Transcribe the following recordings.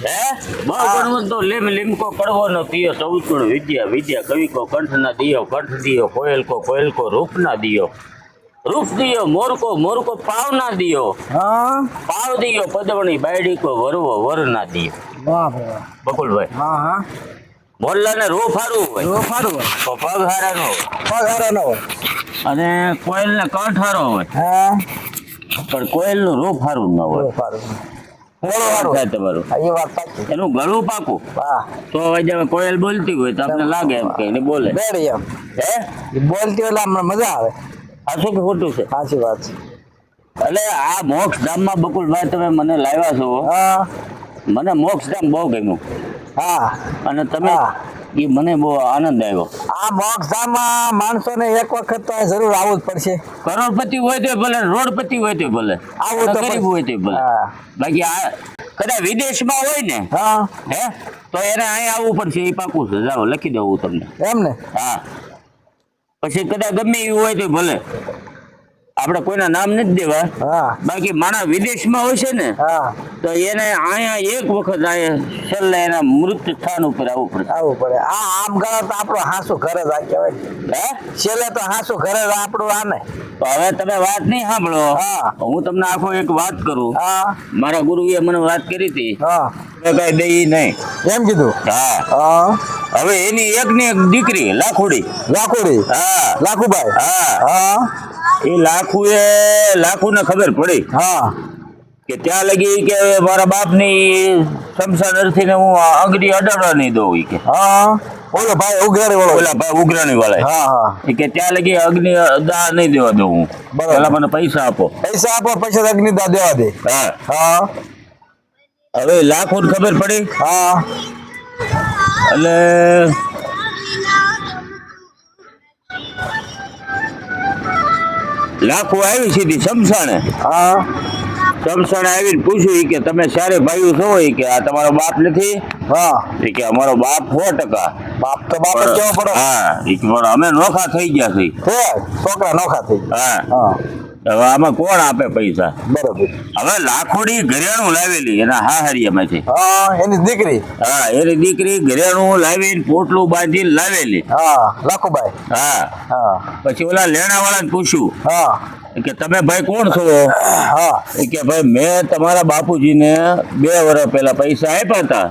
હે બહુ તો લીમકો કડવો નો તિયો 14 ગુણ વિદ્યા વિદ્યા કવિ કો કંઠ ના દિયો કોયલ કો રૂપ ના દિયો રૂપ દિયો મોર કો પાવ ના દિયો પાવ દિયો પદવણી બાયડી કો વર ના દિયો બકુલભાઈ મોલ્લા ને રૂપ હારું હોય તો પગ હારા નો હોય અને કોયલ ને કંઠ હારો હોય પણ કોયલ નું રૂપ હારું ન હોય એનું ગળું પાકું તો કોયલ બોલતી હોય તો આપણે લાગે એમ કે બોલે બોલતી એટલે અમને મજા આવે. સાચું કે ખોટું છે? સાચી વાત છે. એટલે આ મોક્ષધામમાં બકુલભાઈ તમે મને લાવ્યા છો, મને મોક્ષધામ બહુ ગમ્યું. અને તમે એ મને બહુ આનંદ આવ્યો. આ મોક્ષધામમાં માણસોને એક વખત તો જરૂર આવવું જ પડશે. કરોડપતિ હોય તો ભલે, રોડપતિ હોય તો ભલે, આવું તો ગરીબ હોય તો ભલે. બાકી આ કદાચ વિદેશમાં હોય ને હે તો એને અહીંયા આવવું પડશે. એ પાકું છે. જાઓ લખી દઉં તમને એમ ને. હા પછી કદાચ ગમે એવું હોય તો ભલે, આપણે કોઈના નામ નથી દેવા. બાકી માણસ વિદેશમાં હોય છે ને તો એને અહીંયા એક વખત છેલ્લે એના મૃત્યુ સ્થાન ઉપર આવવું પડે. આમ ગણો તો આપણો હાસુ ઘર જ આ કહેવાય. છેલ્લે તો હાસુ ઘર જ આપણું આને. તો હવે તમે વાત નહીં સાંભળો, હું તમને આખો એક વાત કરું. મારા ગુરુએ મને વાત કરી હતી, કઈ દઈ નહીં એમ કીધું. હવે એની એક ને એક દીકરી લાખુડી. લાખુભાઈ. એ લાખુ ને ખબર પડી કે ત્યાં લગી કે મારા બાપ ની શમશાન અર્થી ને હું અગ્નિ અડાડવા નહીં દઉં કે. ઓલો ભાઈ ઉઘરાણી વાળા કે ત્યાં લગી અગ્નિ દાહ નહીં દેવા દઉં હું. પેલા મને પૈસા આપો પછી અગ્નિ દાહ દેવા દે. હવે લાખો ને ખબર પડી. એટલે લાખો આવી સીધી શમશાને. શમશાને આવીને પૂછ્યું કે તમે સારે ભાઈઓ છો કે આ તમારો બાપ નથી? કે અમારો બાપ 100%. બાપ તો બાપ જ કેવો પડે. અમે નોખા થઈ ગયા છીએ. છોકરા નોખા થઈ ગયા. હવે આમાં કોણ આપે પૈસા? બરોબર. હવે લાખોડી ઘરેણું લાવેલી એના હાહરિયામાંથી. એની દીકરી. એની દીકરી ઘરેણું લાવીને પોટલું બાંધીને લાવેલી. લાખુભાઈ. પછી ઓલા લેણા વાળાને પૂછ્યું કે તમે ભાઈ કોણ છો? કે ભાઈ મેં તમારા બાપુજીને 2 વર્ષ પહેલા પૈસા આપ્યા હતા.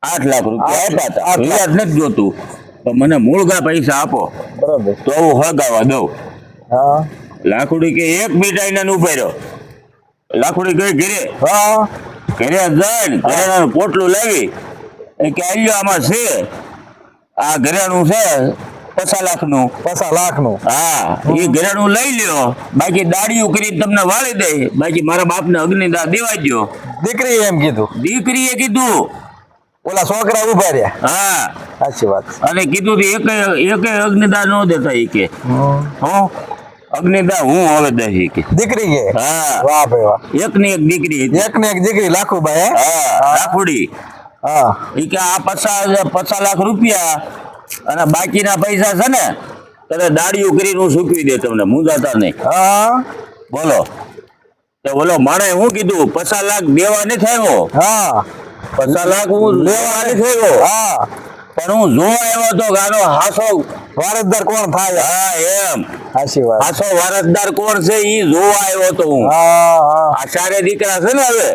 8 લાખ રૂપિયા આપ્યા હતા. વ્યાજ નથી જોતું તો મને મૂળગા પૈસા આપો. બરોબર. તો હું હગાવા દઉં. લાખુડી કે 1 મિનિટ આઈને ઉભા રહ્યો. લાખુડી ગઈ ઘરે જઈને ઘરેણાનું પોટલું લાવી કે આલ્યો આમાં છે, આ ઘરેણું છે 50 લાખનું. એ ઘરેણું લઈ લ્યો, બાકી દાડિયું કરીને તમને વાળી દે, બાકી મારા બાપને અગ્નિદાહ દેવા દો. દીકરીએ એમ કીધું. દીકરીએ કીધું. ઓલા છોકરા ઉભા રહ્યા. સાચી વાત. અને કીધું એક અગ્નિદાહ ન દેતા એ કે અગ્નિદાહ હું હવે દઈ કે. દીકરી કે વાહ ભાઈ વાહ. એક ને એક દીકરી લાખુભાઈ. લાખુડી. એ કે આ 50 લાખ રૂપિયા અને બાકીના પૈસા છે ને તમે દાડિયું કરીને હું સૂકવી દે, તમને મૂંઝાતા નહીં. બોલો તો બોલો માણે હું કીધું 50 લાખ દેવા નથી આવ્યો. 50 લાખ હું લેવા નથી આવ્યો. પણ હું જોવા આવ્યો તો ગાનો હાસો વારસદાર કોણ થાય. એમ સાચી વાત. હાસો વારસદાર કોણ છે ઈ જોવા આવ્યો તો હું. આ 4 દીકરા છે ને હવે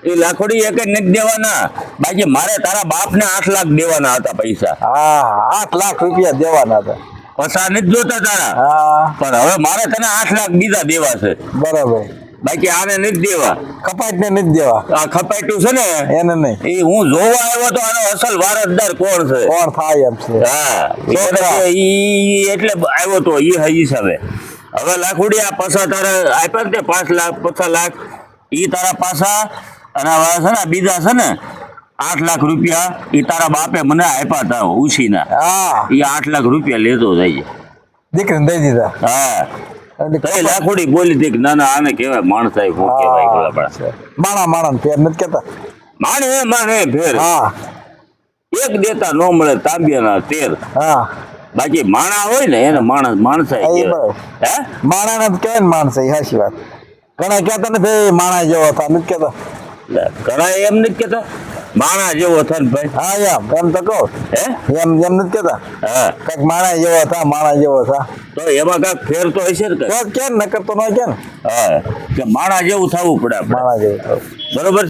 એ લાખોડી એક જ નથી દેવાના, બાકી મારે તારા બાપ ને 8 લાખ દેવાના હતા પૈસા. 8 લાખ રૂપિયા દેવાના હતા. પૈસા નથી જોતા તારા, પણ હવે મારે તને 8 લાખ બીજા દેવા છે. બરાબર. બાકી આને નથી દેવા. કપાટ ને નથી દેવા. આ કપાટ્યું છે ને એને નહીં. એ હું જોવા આવ્યો તો આનો અસલ વારસદાર કોણ છે, કોણ થાય એમ છે. એટલે આવ્યો તો એ હિસાબે. હવે લાખોડી આ પાછા તારા આપ્યા ને 5 લાખ 50 લાખ ઈ તારા પાછા, અને હવે છે ને બીજા છે ને 8 લાખ રૂપિયા એ તારા બાપે મને આપ્યા હતા ઉછીના. એ 8 લાખ રૂપિયા લેતો જાય. દીકરીને દઈ દીધા. લાખોડી બોલી હતી કે ના ના આને કેવાય માણસ થાય. શું કેવાય? માણા ફેર નથી કેતા. માણે ફેર. એક દેતા ન મળે તાંબિયાના 13. બાકી માણા હોય ને એને માણસ માણસ ને કહેવાય ને માણસ. સાચી વાત. ઘણા કહેતા નથી માણા જેવો હતા, નથી કેતા. લે, ઘણા એમ નથી કેતા માણા જેવો થાય ને ભાઈ. હા એમ તો કહું હે એમ નથી કેતા હા કઈક માણા જેવો થા તો એમાં કાંઈક ફેર તો હશે ને કઈ. તો કેમ નકર તો ન કે ને હા કે માણા જેવું થવું પડે આપણે. માણા જેવો થાવ. બરોબર